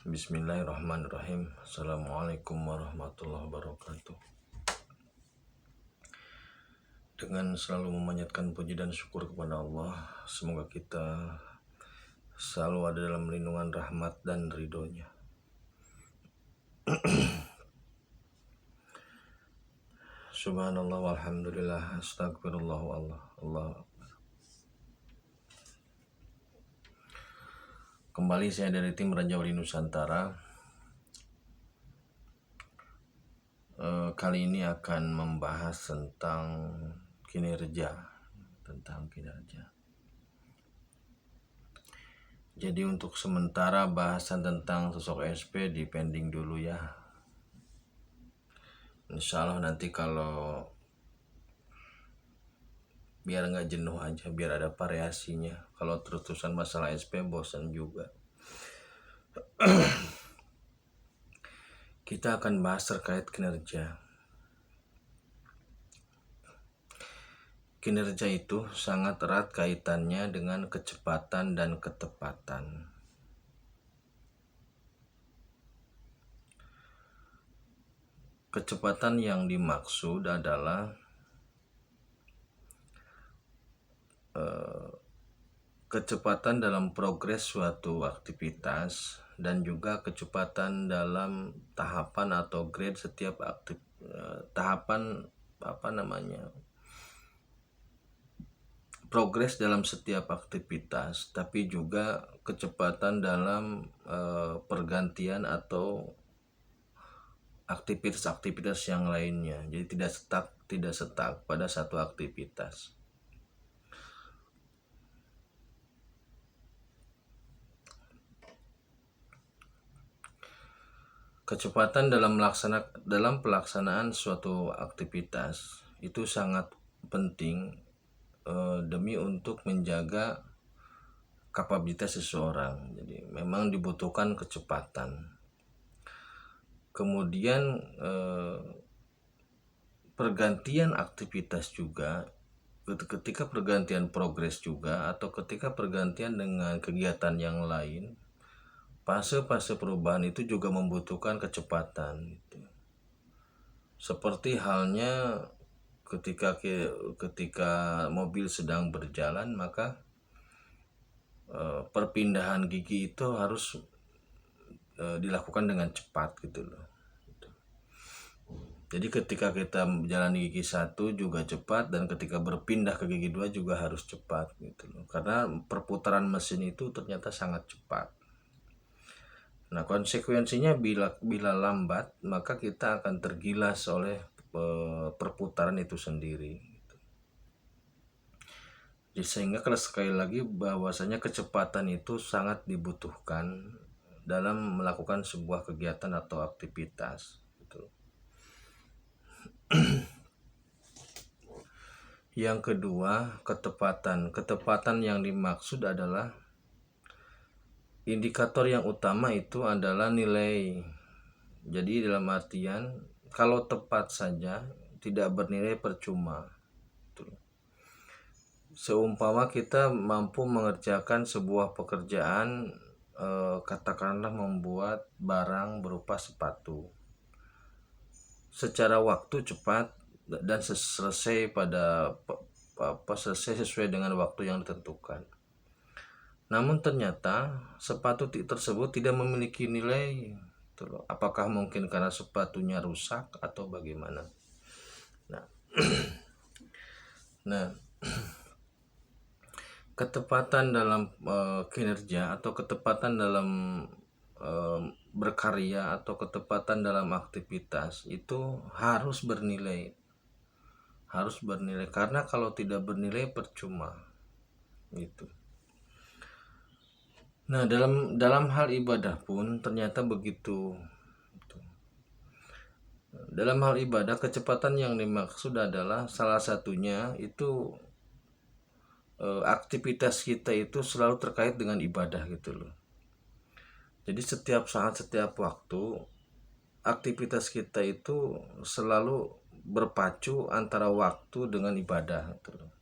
Bismillahirrahmanirrahim. Assalamualaikum warahmatullahi wabarakatuh. Dengan selalu memanjatkan puji dan syukur kepada Allah, semoga kita selalu ada dalam lindungan rahmat dan ridhonya. Subhanallah walhamdulillah, astagfirullah Allah. Kembali saya dari tim Raja Wali Nusantara. Kali ini akan membahas tentang kinerja. Jadi untuk sementara bahasan tentang sosok SP dipending dulu ya. Insya Allah nanti kalau biar nggak jenuh aja, biar ada variasinya. Kalau terus-terusan masalah SP bosan juga. Kita akan bahas terkait kinerja. Kinerja itu sangat erat kaitannya dengan kecepatan dan ketepatan. Kecepatan yang dimaksud adalah kecepatan dalam progres suatu aktivitas dan juga kecepatan dalam tahapan atau grade setiap progres dalam setiap aktivitas, tapi juga kecepatan dalam pergantian atau aktivitas-aktivitas yang lainnya. Jadi tidak stuck pada satu aktivitas. Kecepatan dalam pelaksanaan suatu aktivitas itu sangat penting demi untuk menjaga kapabilitas seseorang. Jadi memang dibutuhkan kecepatan. Kemudian pergantian aktivitas juga, ketika pergantian progres juga, atau ketika pergantian dengan kegiatan yang lain, fase-fase perubahan itu juga membutuhkan kecepatan gitu. Seperti halnya ketika mobil sedang berjalan, maka perpindahan gigi itu harus dilakukan dengan cepat gitu loh. Jadi ketika kita menjalani gigi 1 juga cepat, dan ketika berpindah ke gigi 2 juga harus cepat gitu loh. Karena perputaran mesin itu ternyata sangat cepat. Nah, konsekuensinya bila lambat, maka kita akan tergilas oleh perputaran itu sendiri. Jadi sehingga kalau sekali lagi bahwasanya kecepatan itu sangat dibutuhkan dalam melakukan sebuah kegiatan atau aktivitas. Gitu. Yang kedua, ketepatan. Ketepatan yang dimaksud adalah indikator yang utama itu adalah nilai. Jadi dalam artian kalau tepat saja tidak bernilai percuma. Seumpama kita mampu mengerjakan sebuah pekerjaan, katakanlah membuat barang berupa sepatu secara waktu cepat dan selesai sesuai dengan waktu yang ditentukan. Namun ternyata sepatu tersebut tidak memiliki nilai. Apakah mungkin karena sepatunya rusak atau bagaimana? Nah, ketepatan dalam kinerja atau ketepatan dalam berkarya atau ketepatan dalam aktivitas itu harus bernilai. Karena kalau tidak bernilai percuma gitu. Nah, dalam hal ibadah pun ternyata begitu. Dalam hal ibadah, kecepatan yang dimaksud adalah salah satunya itu aktivitas kita itu selalu terkait dengan ibadah gitu loh. Jadi setiap saat, setiap waktu, aktivitas kita itu selalu berpacu antara waktu dengan ibadah gitu loh.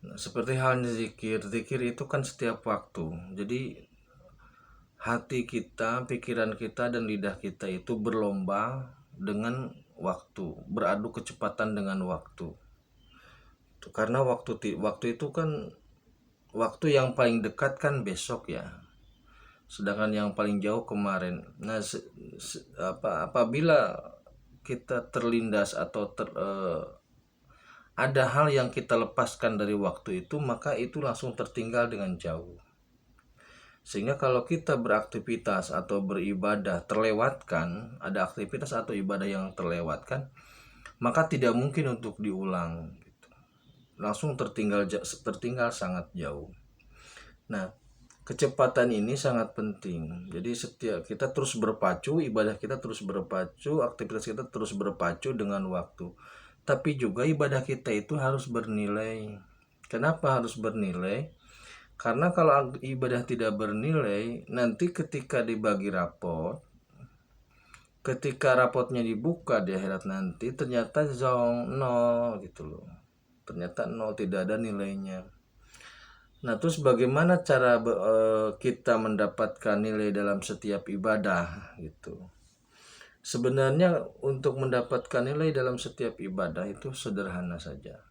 Nah, seperti halnya zikir itu kan setiap waktu. Jadi hati kita, pikiran kita, dan lidah kita itu berlomba dengan waktu, beradu kecepatan dengan waktu. Karena waktu itu kan waktu yang paling dekat kan besok ya, sedangkan yang paling jauh kemarin. Nah, apabila kita terlindas atau ada hal yang kita lepaskan dari waktu itu, maka itu langsung tertinggal dengan jauh. Sehingga kalau kita beraktivitas atau beribadah terlewatkan, ada aktivitas atau ibadah yang terlewatkan, maka tidak mungkin untuk diulang, gitu. Langsung tertinggal sangat jauh. Nah, kecepatan ini sangat penting. Jadi setiap kita terus berpacu, ibadah kita terus berpacu, aktivitas kita terus berpacu dengan waktu. Tapi juga ibadah kita itu harus bernilai. Kenapa harus bernilai? Karena kalau ibadah tidak bernilai, nanti ketika dibagi rapot, ketika rapotnya dibuka di akhirat nanti, ternyata zong, nol gitu loh. Ternyata nol, tidak ada nilainya. Nah, terus bagaimana cara kita mendapatkan nilai dalam setiap ibadah gitu? Sebenarnya untuk mendapatkan nilai dalam setiap ibadah itu sederhana saja.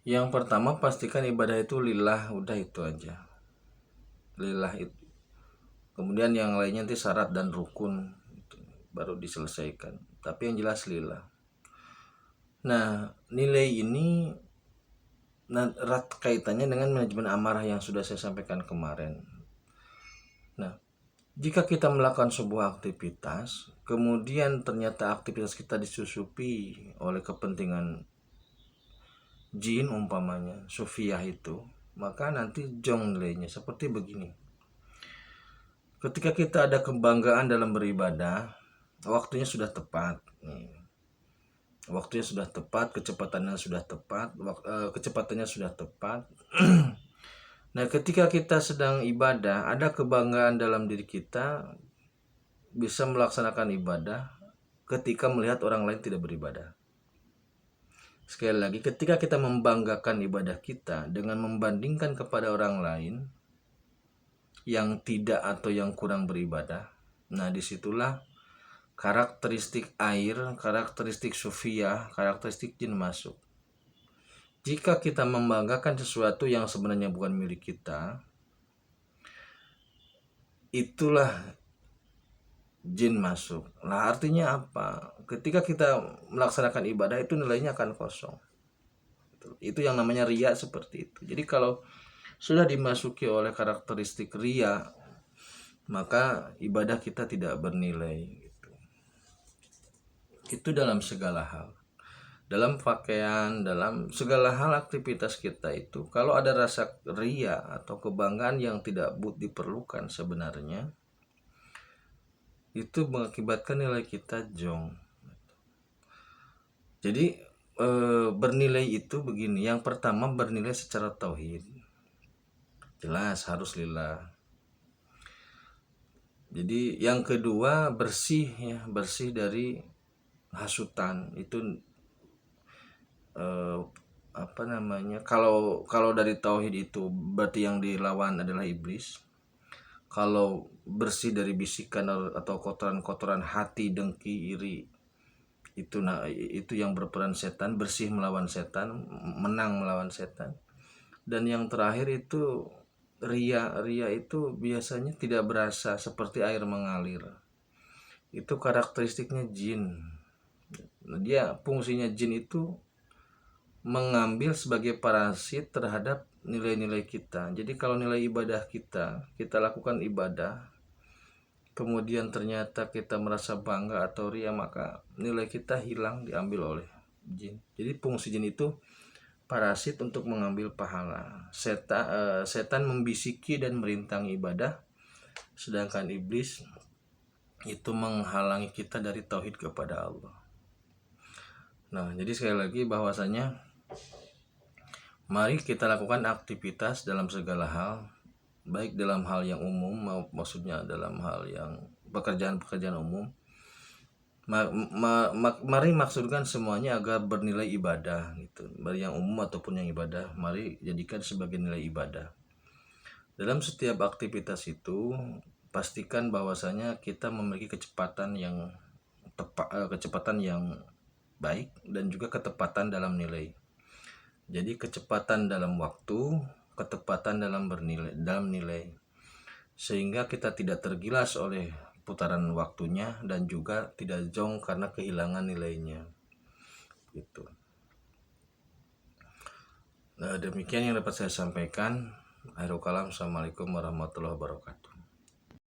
Yang pertama, pastikan ibadah itu lillah, udah itu aja. Lillah itu. Kemudian yang lainnya nanti syarat dan rukun itu baru diselesaikan. Tapi yang jelas lillah. Nah, nilai ini erat kaitannya dengan manajemen amarah yang sudah saya sampaikan kemarin. Nah, jika kita melakukan sebuah aktivitas, kemudian ternyata aktivitas kita disusupi oleh kepentingan jin umpamanya, sufiah itu, maka nanti jong nilainya seperti begini. Ketika kita ada kebanggaan dalam beribadah, waktunya sudah tepat. Waktunya sudah tepat, kecepatannya sudah tepat, kecepatannya sudah tepat. Nah, ketika kita sedang ibadah, ada kebanggaan dalam diri kita bisa melaksanakan ibadah ketika melihat orang lain tidak beribadah. Sekali lagi, ketika kita membanggakan ibadah kita dengan membandingkan kepada orang lain yang tidak atau yang kurang beribadah, nah disitulah karakteristik air, karakteristik sufiah, karakteristik jin masuk. Jika kita membanggakan sesuatu yang sebenarnya bukan milik kita, itulah jin masuk. Nah, artinya apa? Ketika kita melaksanakan ibadah itu nilainya akan kosong. Itu yang namanya riya seperti itu. Jadi kalau sudah dimasuki oleh karakteristik riya, maka ibadah kita tidak bernilai. Itu dalam segala hal. Dalam pakaian, dalam segala hal aktivitas kita itu, kalau ada rasa riya atau kebanggaan yang tidak diperlukan sebenarnya, itu mengakibatkan nilai kita jong. Jadi bernilai itu begini. Yang pertama, bernilai secara tauhid. Jelas harus lillah. Jadi yang kedua, bersih ya, bersih dari hasutan. Itu kalau dari tauhid itu berarti yang dilawan adalah iblis. Kalau bersih dari bisikan atau kotoran-kotoran hati, dengki, iri, itu yang berperan setan, bersih melawan setan, menang melawan setan. Dan yang terakhir itu ria itu biasanya tidak berasa, seperti air mengalir. Itu karakteristiknya jin. Dia fungsinya jin itu mengambil sebagai parasit terhadap nilai-nilai kita. Jadi kalau nilai ibadah kita lakukan ibadah, kemudian ternyata kita merasa bangga atau ria, maka nilai kita hilang, diambil oleh jin. Jadi fungsi jin itu parasit untuk mengambil pahala. Setan membisiki dan merintangi ibadah, sedangkan iblis itu menghalangi kita dari tauhid kepada Allah. Nah, jadi sekali lagi bahwasanya mari kita lakukan aktivitas dalam segala hal, baik dalam hal yang umum, maksudnya dalam hal yang pekerjaan-pekerjaan umum. Mari maksudkan semuanya agar bernilai ibadah gitu. Baik yang umum ataupun yang ibadah, mari jadikan sebagai nilai ibadah. Dalam setiap aktivitas itu, pastikan bahwasanya kita memiliki kecepatan yang tepat, kecepatan yang baik dan juga ketepatan dalam nilai. Jadi kecepatan dalam waktu, ketepatan dalam nilai. Sehingga kita tidak tergilas oleh putaran waktunya dan juga tidak zonk karena kehilangan nilainya. Gitu. Nah, demikian yang dapat saya sampaikan. Akhirul kalam, assalamualaikum warahmatullahi wabarakatuh.